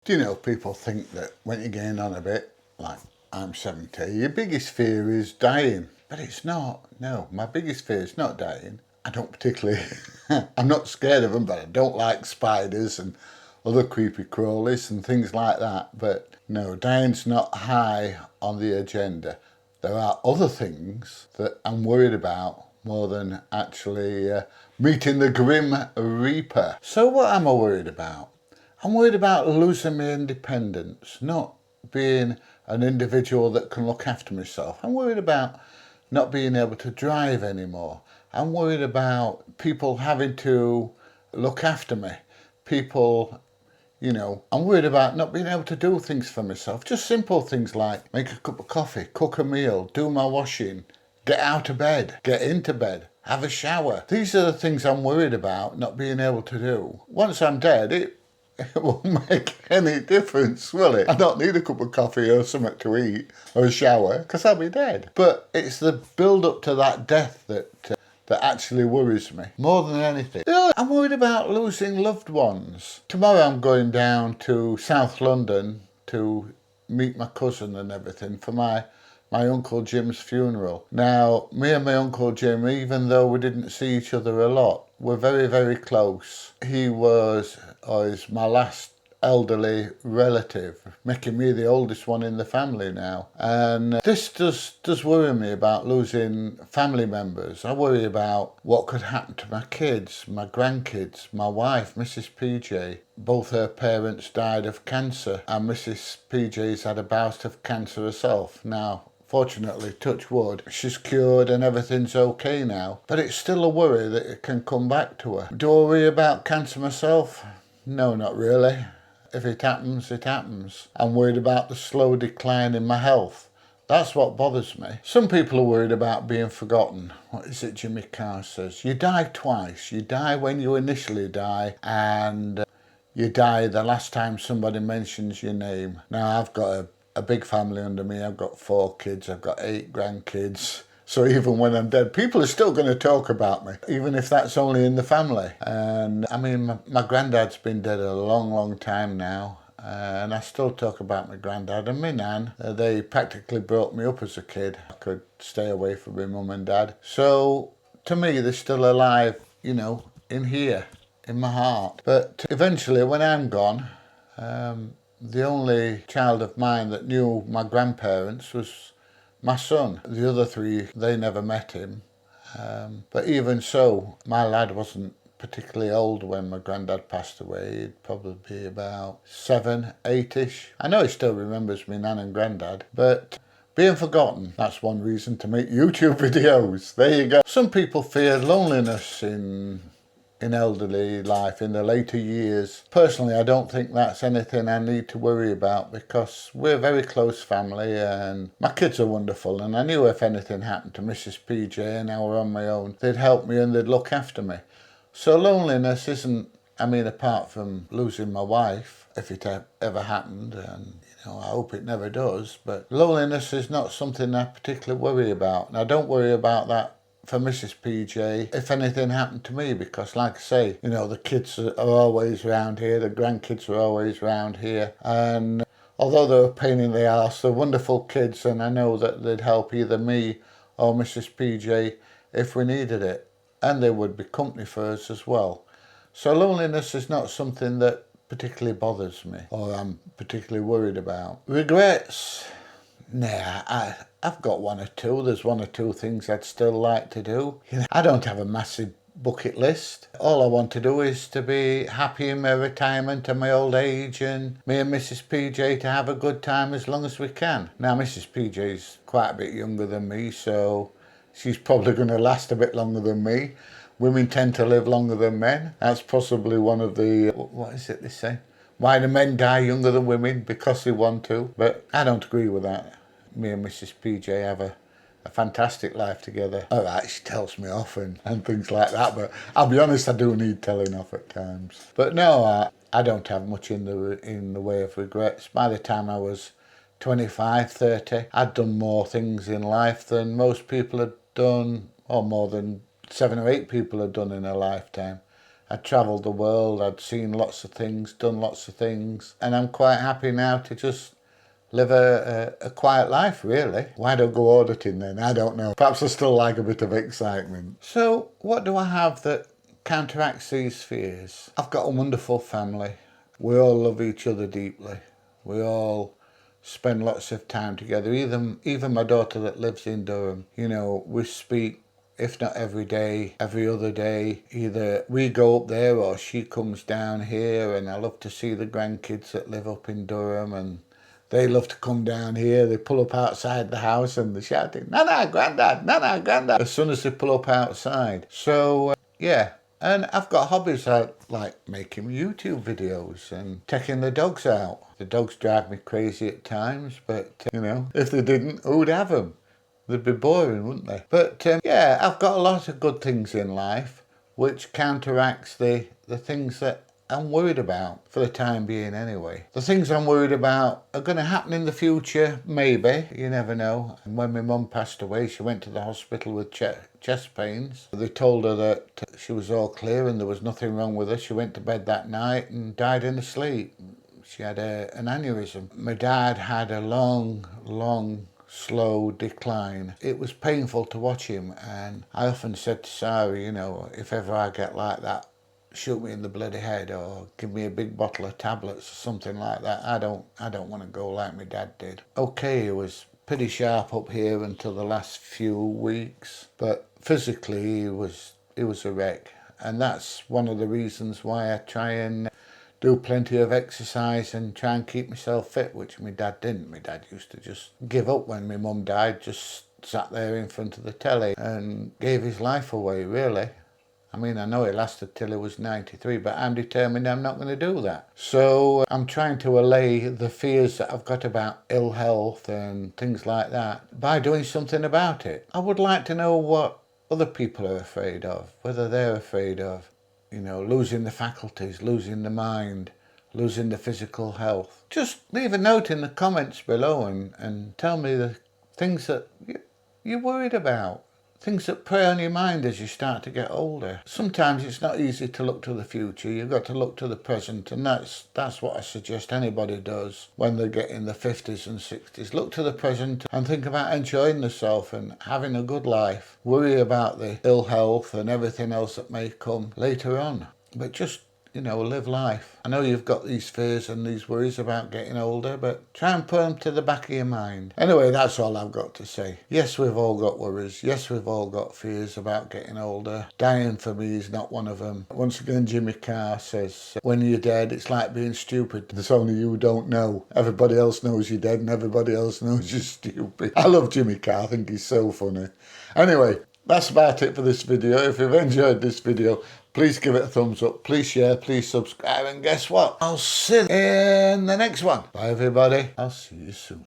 Do you know, people think that when you're getting on a bit, like I'm 70, your biggest fear is dying. But it's not. No, my biggest fear is not dying. I don't particularly, I'm not scared of them, but I don't like spiders and other creepy crawlies and things like that. But no, dying's not high on the agenda. There are other things that I'm worried about more than actually meeting the Grim Reaper. So what am I worried about? I'm worried about losing my independence, not being an individual that can look after myself. I'm worried about not being able to drive anymore. I'm worried about people having to look after me. People, I'm worried about not being able to do things for myself. Just simple things like make a cup of coffee, cook a meal, do my washing, get out of bed, get into bed, have a shower. These are the things I'm worried about not being able to do. Once I'm dead, it won't make any difference, will it? I don't need a cup of coffee or something to eat or a shower because I'll be dead. But it's the build up to that death that actually worries me more than anything. I'm worried about losing loved ones. Tomorrow I'm going down to South London to meet my cousin and everything for my Uncle Jim's funeral. Now, me and my Uncle Jim, even though we didn't see each other a lot, we're very, very close. He is my last elderly relative, making me the oldest one in the family now. And this does worry me about losing family members. I worry about what could happen to my kids, my grandkids, my wife, Mrs. PJ. Both her parents died of cancer, and Mrs. PJ's had a bout of cancer herself. Now, fortunately, touch wood, she's cured and everything's okay now. But it's still a worry that it can come back to her. Do I worry about cancer myself? No, not really. If it happens, it happens. I'm worried about the slow decline in my health. That's what bothers me. Some people are worried about being forgotten. What is it Jimmy Carr says? You die twice. You die when you initially die, and you die the last time somebody mentions your name. Now, I've got a big family under me. I've got 4 kids. I've got 8 grandkids. So even when I'm dead, people are still going to talk about me, even if that's only in the family. And I mean, my granddad's been dead a long, long time now. And I still talk about my granddad and my nan. They practically brought me up as a kid. I could stay away from my mum and dad. So to me, they're still alive, in here, in my heart. But eventually, when I'm gone, the only child of mine that knew my grandparents was my son. The other 3, they never met him. But even so, my lad wasn't particularly old when my granddad passed away. He'd probably be about 7, 8-ish. I know he still remembers me nan and granddad, but being forgotten, that's one reason to make YouTube videos. There you go. Some people fear loneliness in elderly life, in the later years. Personally, I don't think that's anything I need to worry about because we're a very close family and my kids are wonderful, and I knew if anything happened to Mrs. PJ and I were on my own, they'd help me and they'd look after me. So loneliness isn't, apart from losing my wife, if it ever happened, and I hope it never does, but loneliness is not something I particularly worry about. And I don't worry about that for Mrs. PJ if anything happened to me, because like I say, the kids are always round here, the grandkids are always round here, and although they're a pain in the arse, they're wonderful kids, and I know that they'd help either me or Mrs. PJ if we needed it, and they would be company for us as well. So loneliness is not something that particularly bothers me or I'm particularly worried about. Regrets? Nah, I've got 1 or 2. There's 1 or 2 things I'd still like to do. I don't have a massive bucket list. All I want to do is to be happy in my retirement and my old age, and me and Mrs. PJ to have a good time as long as we can. Now, Mrs. PJ's quite a bit younger than me, so she's probably going to last a bit longer than me. Women tend to live longer than men. That's possibly one of the, what is it they say? Why do men die younger than women? Because they want to. But I don't agree with that. Me and Mrs. PJ have a fantastic life together. All right, she tells me off and things like that, but I'll be honest, I do need telling off at times. But no, I don't have much in the way of regrets. By the time I was 25, 30, I'd done more things in life than most people had done, or more than 7 or 8 people had done in a lifetime. I'd travelled the world, I'd seen lots of things, done lots of things, and I'm quite happy now to just live a quiet life, really. Why don't I go auditing then? I don't know. Perhaps I still like a bit of excitement. So what do I have that counteracts these fears? I've got a wonderful family. We all love each other deeply. We all spend lots of time together. Even my daughter that lives in Durham, you know, we speak, if not every day, every other day. Either we go up there or she comes down here, and I love to see the grandkids that live up in Durham, and they love to come down here. They pull up outside the house and they're shouting, "Nana, Grandad, Nana, Grandad," as soon as they pull up outside. So, yeah. And I've got hobbies like making YouTube videos and taking the dogs out. The dogs drive me crazy at times, but, you know, if they didn't, who would have them? They'd be boring, wouldn't they? But, yeah, I've got a lot of good things in life, which counteracts the things that I'm worried about, for the time being anyway. The things I'm worried about are going to happen in the future, maybe. You never know. And when my mum passed away, she went to the hospital with chest pains. They told her that she was all clear and there was nothing wrong with her. She went to bed that night and died in her sleep. She had an aneurysm. My dad had a long, slow decline. It was painful to watch him, and I often said to Sarah, you know, if ever I get like that, shoot me in the bloody head or give me a big bottle of tablets or something like that. I don't want to go like my dad did. Okay, he was pretty sharp up here until the last few weeks, but physically he was a wreck. And that's one of the reasons why I try and do plenty of exercise and try and keep myself fit, which my dad didn't. My dad used to just give up when my mum died, just sat there in front of the telly and gave his life away, really. I mean, I know it lasted till he was 93, but I'm determined I'm not going to do that. So I'm trying to allay the fears that I've got about ill health and things like that by doing something about it. I would like to know what other people are afraid of, whether they're afraid of, you know, losing the faculties, losing the mind, losing the physical health. Just leave a note in the comments below and tell me the things that you're worried about. Things that prey on your mind as you start to get older. Sometimes it's not easy to look to the future. You've got to look to the present, and that's what I suggest anybody does when they get in the 50s and 60s. Look to the present and think about enjoying yourself and having a good life. Worry about the ill health and everything else that may come later on. But just, you know, live life. I know you've got these fears and these worries about getting older, but try and put them to the back of your mind. Anyway, that's all I've got to say. Yes, we've all got worries. Yes, we've all got fears about getting older. Dying for me is not one of them. Once again, Jimmy Carr says, when you're dead, it's like being stupid. There's only you who don't know. Everybody else knows you're dead and everybody else knows you're stupid. I love Jimmy Carr. I think he's so funny. Anyway, that's about it for this video. If you've enjoyed this video, please give it a thumbs up. Please share. Please subscribe. And guess what? I'll see you in the next one. Bye, everybody. I'll see you soon.